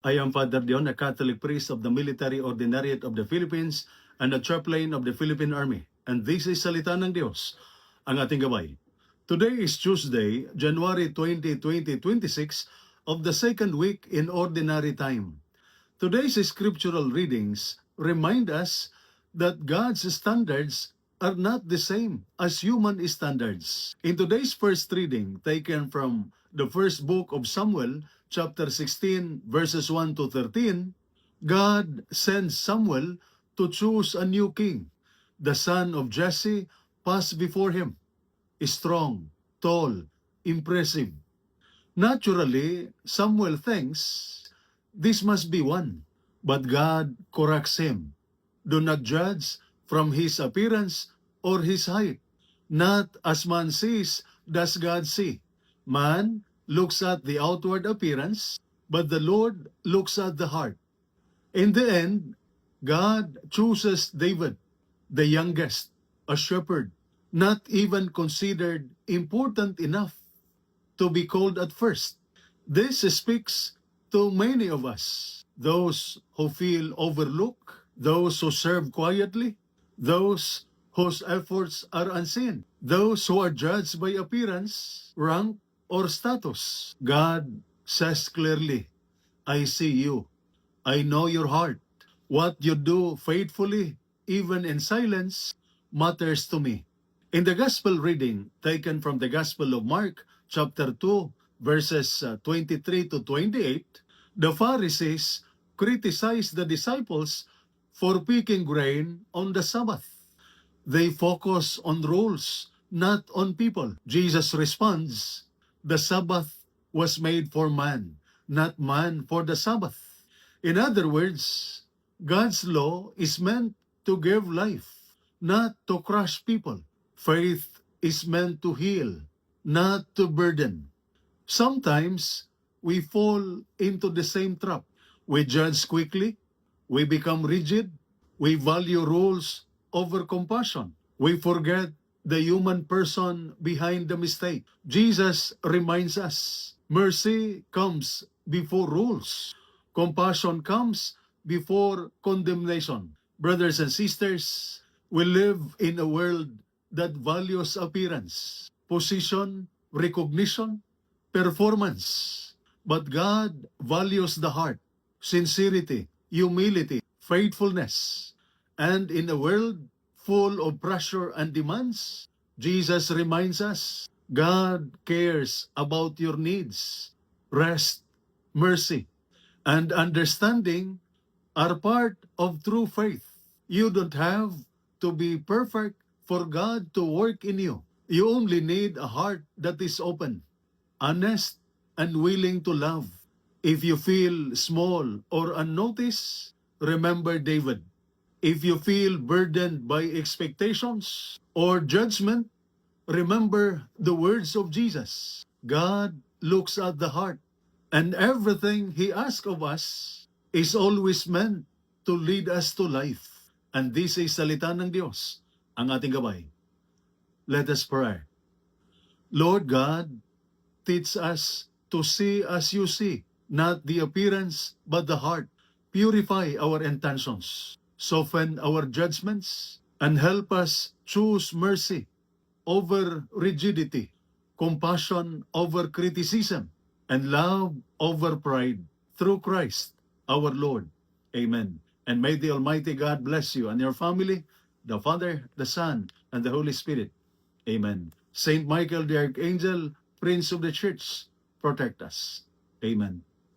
I am Father Dion, a Catholic priest of the Military Ordinariate of the Philippines and a chaplain of the Philippine Army. And this is Salita ng Diyos, ang ating gabay. Today is Tuesday, January 20, 2026 of the second week in Ordinary Time. Today's scriptural readings remind us that God's standards are not the same as human standards. In today's first reading, taken from the first book of Samuel, chapter 16, verses 1 to 13, God sends Samuel to choose a new king. The son of Jesse passed before him, strong, tall, impressive. Naturally, Samuel thinks this must be one, but God corrects him. Do not judge from his appearance or his height. Not as man sees does God see. Man looks at the outward appearance, but the Lord looks at the heart. In the end, God chooses David, the youngest, a shepherd, not even considered important enough to be called at first. This speaks to many of us, those who feel overlooked, those who serve quietly, those whose efforts are unseen, those who are judged by appearance, rank, or status. God says clearly, I see you. I know your heart. What you do faithfully, even in silence, matters to me. In the Gospel reading taken from the Gospel of Mark, chapter 2, verses 23 to 28, the Pharisees criticized the disciples for picking grain on the Sabbath. They focus on rules, not on people. Jesus responds, the Sabbath was made for man, not man for the Sabbath. In other words, God's law is meant to give life, not to crush people. Faith is meant to heal, not to burden. Sometimes we fall into the same trap. We judge quickly, we become rigid, we value rules over compassion. We forget the human person behind the mistake. Jesus reminds us, mercy comes before rules. Compassion comes before condemnation. Brothers and sisters, we live in a world that values appearance, position, recognition, performance. But God values the heart, sincerity, humility, faithfulness. And in a world full of pressure and demands, Jesus reminds us, God cares about your needs. Rest, mercy, and understanding are part of true faith. You don't have to be perfect for God to work in you. You only need a heart that is open, honest, and willing to love. If you feel small or unnoticed, remember David. If you feel burdened by expectations or judgment, remember the words of Jesus. God looks at the heart, and everything He asks of us is always meant to lead us to life. And this is Salita ng Diyos, ang ating gabay. Let us pray. Lord God, teach us to see as you see, not the appearance but the heart. Purify our intentions, soften our judgments, and help us choose mercy over rigidity, compassion over criticism, and love over pride through Christ our Lord. Amen. And may the Almighty God bless you and your family, the Father, the Son, and the Holy Spirit. Amen. Saint Michael the Archangel, Prince of the Church, protect us. Amen.